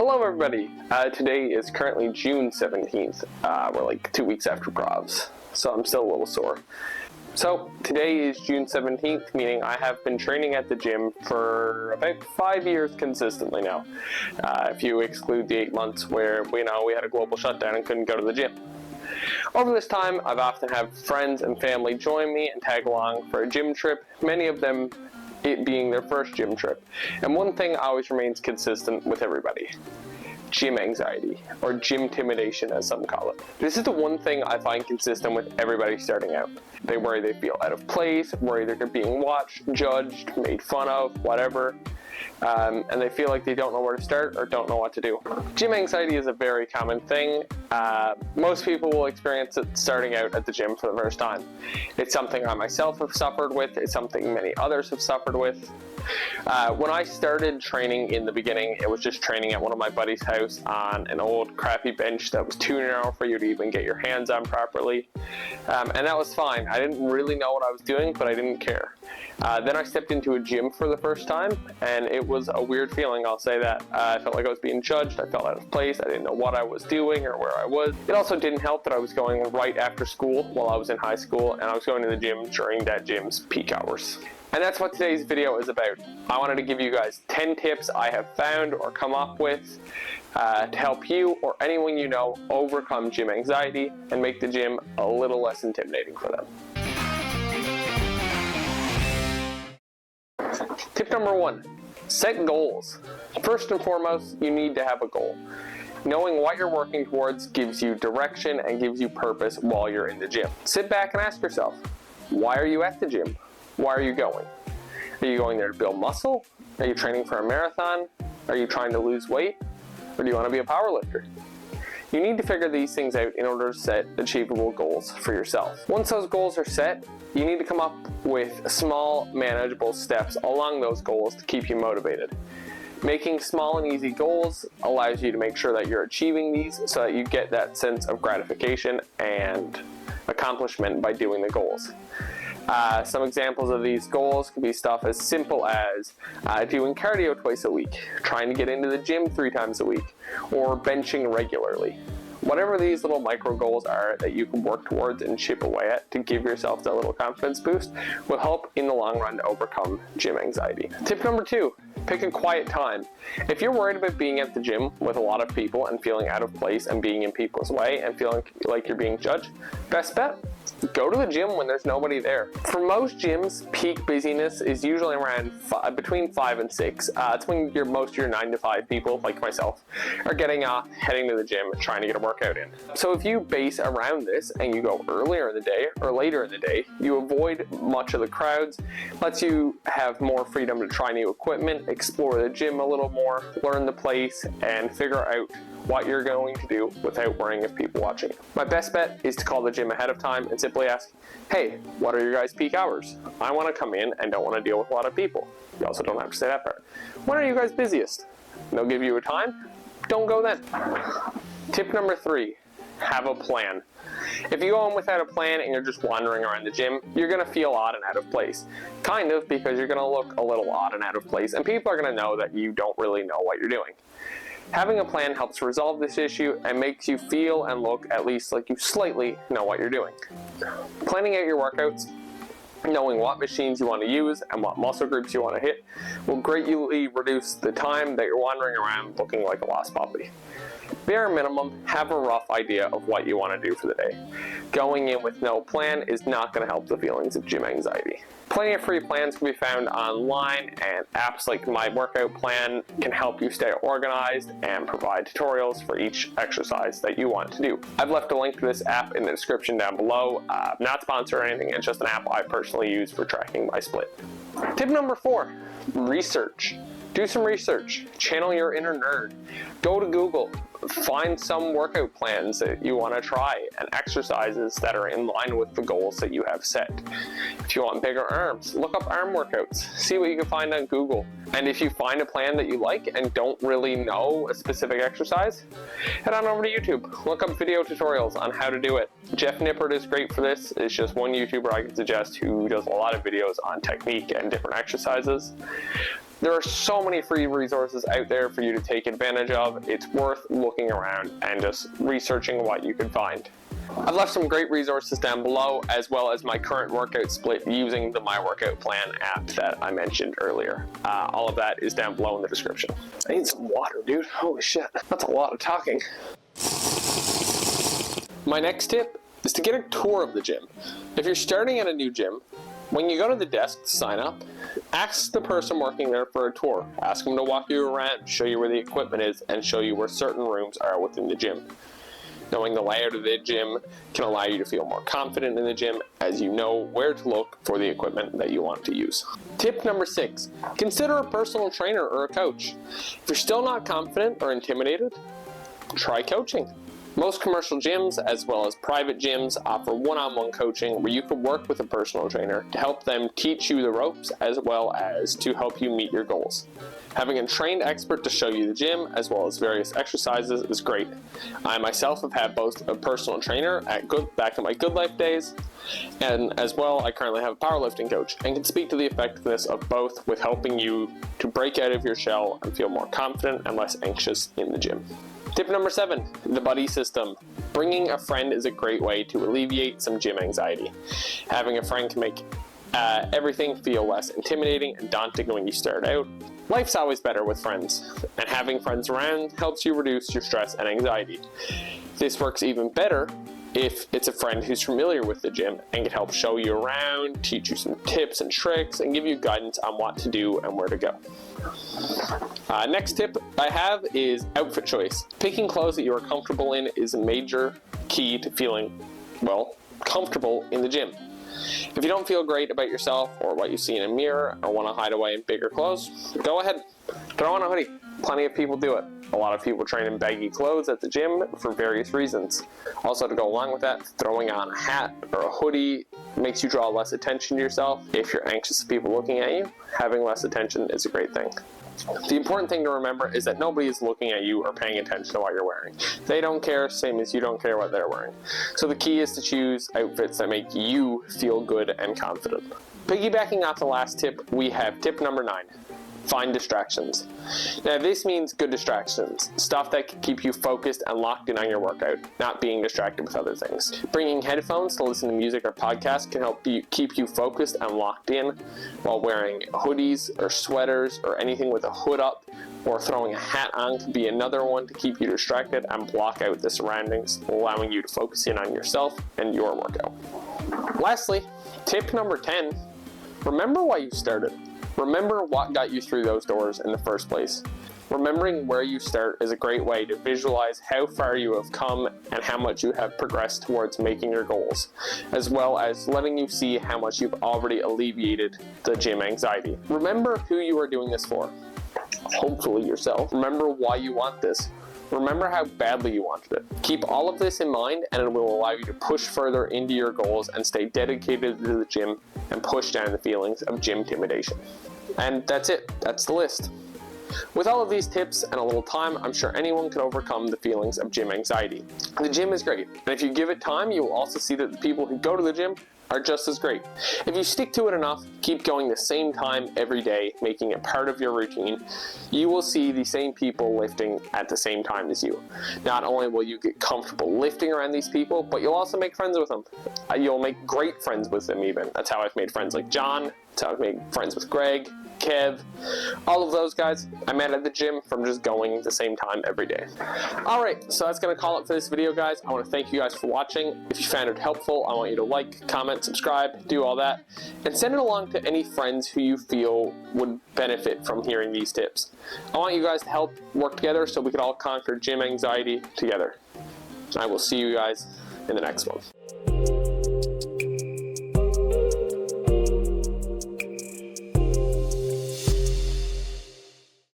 Hello everybody, today is currently June 17th, we're like 2 weeks after provs, so I'm still a little sore. So today is June 17th, meaning I have been training at the gym for about 5 years consistently now, if you exclude the 8 months where we had a global shutdown and couldn't go to the gym. Over this time, I've often had friends and family join me and tag along for a gym trip, many of them it being their first gym trip. And one thing always remains consistent with everybody: gym anxiety, or gym intimidation as some call it. This is the one thing I find consistent with everybody starting out. They worry they feel out of place, worry they're being watched, judged, made fun of, whatever. And they feel like they don't know where to start or don't know what to do. Gym anxiety is a very common thing. Most people will experience it starting out at the gym for the first time. It's something I myself have suffered with. It's something many others have suffered with. When I started training in the beginning, it was just training at one of my buddy's house on an old crappy bench that was too narrow for you to even get your hands on properly. And that was fine. I didn't really know what I was doing, but I didn't care. Then I stepped into a gym for the first time, and it was a weird feeling, I'll say that. I felt like I was being judged, I felt out of place, I didn't know what I was doing or where I was. It also didn't help that I was going right after school while I was in high school, and I was going to the gym during that gym's peak hours. And that's what today's video is about. I wanted to give you guys 10 tips I have found or come up with to help you or anyone you know overcome gym anxiety and make the gym a little less intimidating for them. Tip number 1, set goals. First and foremost, you need to have a goal. Knowing what you're working towards gives you direction and gives you purpose while you're in the gym. Sit back and ask yourself, why are you at the gym? Why are you going? Are you going there to build muscle? Are you training for a marathon? Are you trying to lose weight? Or do you want to be a powerlifter? You need to figure these things out in order to set achievable goals for yourself. Once those goals are set, you need to come up with small, manageable steps along those goals to keep you motivated. Making small and easy goals allows you to make sure that you're achieving these so that you get that sense of gratification and accomplishment by doing the goals. Some examples of these goals can be stuff as simple as doing cardio twice a week, trying to get into the gym 3 times a week, or benching regularly. Whatever these little micro goals are that you can work towards and chip away at to give yourself that little confidence boost will help in the long run to overcome gym anxiety. Tip number 2, pick a quiet time. If you're worried about being at the gym with a lot of people and feeling out of place and being in people's way and feeling like you're being judged, best bet, go to the gym when there's nobody there. For most gyms, peak busyness is usually around between 5 and 6. It's when most of your 9 to 5 people, like myself, are getting off, heading to the gym, trying to get a workout in. So if you base around this and you go earlier in the day or later in the day, you avoid much of the crowds, lets you have more freedom to try new equipment, explore the gym a little more, learn the place, and figure out what you're going to do without worrying of people watching. My best bet is to call the gym ahead of time and simply ask, hey, what are your guys' peak hours? I want to come in and don't want to deal with a lot of people. You also don't have to say that part. When are you guys busiest? And they'll give you a time. Don't go then. Tip number 3, have a plan. If you go in without a plan and you're just wandering around the gym, you're going to feel odd and out of place. Kind of, because you're going to look a little odd and out of place, and people are going to know that you don't really know what you're doing. Having a plan helps resolve this issue and makes you feel and look at least like you slightly know what you're doing. Planning out your workouts, knowing what machines you want to use and what muscle groups you want to hit will greatly reduce the time that you're wandering around looking like a lost puppy. Bare minimum, have a rough idea of what you want to do for the day. Going in with no plan is not going to help the feelings of gym anxiety. Plenty of free plans can be found online, and apps like My Workout Plan can help you stay organized and provide tutorials for each exercise that you want to do. I've left a link to this app in the description down below. Not sponsored or anything, it's just an app I personally use for tracking my split. Tip number 4, research. Do some research. Channel your inner nerd. Go to Google. Find some workout plans that you want to try and exercises that are in line with the goals that you have set. If you want bigger arms, look up arm workouts. See what you can find on Google. And if you find a plan that you like and don't really know a specific exercise, head on over to YouTube. Look up video tutorials on how to do it. Jeff Nippert is great for this. It's just one YouTuber I can suggest who does a lot of videos on technique and different exercises. There are so many free resources out there for you to take advantage of. It's worth looking around and just researching what you can find. I've left some great resources down below, as well as my current workout split using the My Workout Plan app that I mentioned earlier. All of that is down below in the description. I need some water, dude. Holy shit, that's a lot of talking. My next tip is to get a tour of the gym. If you're starting at a new gym, when you go to the desk to sign up, ask the person working there for a tour. Ask them to walk you around, show you where the equipment is, and show you where certain rooms are within the gym. Knowing the layout of the gym can allow you to feel more confident in the gym, as you know where to look for the equipment that you want to use. Tip number 6, consider a personal trainer or a coach. If you're still not confident or intimidated, try coaching. Most commercial gyms, as well as private gyms, offer one-on-one coaching where you can work with a personal trainer to help them teach you the ropes, as well as to help you meet your goals. Having a trained expert to show you the gym, as well as various exercises, is great. I myself have had both a personal trainer back in my Good Life days, and as well, I currently have a powerlifting coach, and can speak to the effectiveness of both with helping you to break out of your shell and feel more confident and less anxious in the gym. Tip number 7, the buddy system. Bringing a friend is a great way to alleviate some gym anxiety. Having a friend can make everything feel less intimidating and daunting when you start out. Life's always better with friends, and having friends around helps you reduce your stress and anxiety. This works even better if it's a friend who's familiar with the gym and can help show you around, teach you some tips and tricks, and give you guidance on what to do and where to go. Next tip I have is outfit choice. Picking clothes that you are comfortable in is a major key to feeling, well, comfortable in the gym. If you don't feel great about yourself or what you see in a mirror or want to hide away in bigger clothes, go ahead, throw on a hoodie. Plenty of people do it. A lot of people train in baggy clothes at the gym for various reasons. Also, to go along with that, throwing on a hat or a hoodie makes you draw less attention to yourself. If you're anxious of people looking at you, having less attention is a great thing. The important thing to remember is that nobody is looking at you or paying attention to what you're wearing. They don't care, same as you don't care what they're wearing. So the key is to choose outfits that make you feel good and confident. Piggybacking off the last tip, we have tip number 9. Find distractions. Now this means good distractions, stuff that can keep you focused and locked in on your workout, not being distracted with other things. Bringing headphones to listen to music or podcasts can help you keep you focused and locked in, while wearing hoodies or sweaters or anything with a hood up, or throwing a hat on could be another one to keep you distracted and block out the surroundings, allowing you to focus in on yourself and your workout. Lastly, tip number 10, remember why you started. Remember what got you through those doors in the first place. Remembering where you start is a great way to visualize how far you have come and how much you have progressed towards making your goals, as well as letting you see how much you've already alleviated the gym anxiety. Remember who you are doing this for. Hopefully yourself. Remember why you want this. Remember how badly you wanted it. Keep all of this in mind, and it will allow you to push further into your goals and stay dedicated to the gym and push down the feelings of gym intimidation. And that's it. That's the list. With all of these tips and a little time, I'm sure anyone can overcome the feelings of gym anxiety. The gym is great, and if you give it time, you will also see that the people who go to the gym are just as great. If you stick to it enough, keep going the same time every day, making it part of your routine, you will see the same people lifting at the same time as you. Not only will you get comfortable lifting around these people, but you'll also make friends with them. You'll make great friends with them even. That's how I've made friends like John. That's how I've made friends with Greg, Kev, all of those guys I met at the gym from just going the same time every day. Alright, so that's going to call it for this video, guys. I want to thank you guys for watching. If you found it helpful, I want you to like, comment, subscribe, do all that, and send it along to any friends who you feel would benefit from hearing these tips. I want you guys to help work together so we can all conquer gym anxiety together. I will see you guys in the next one.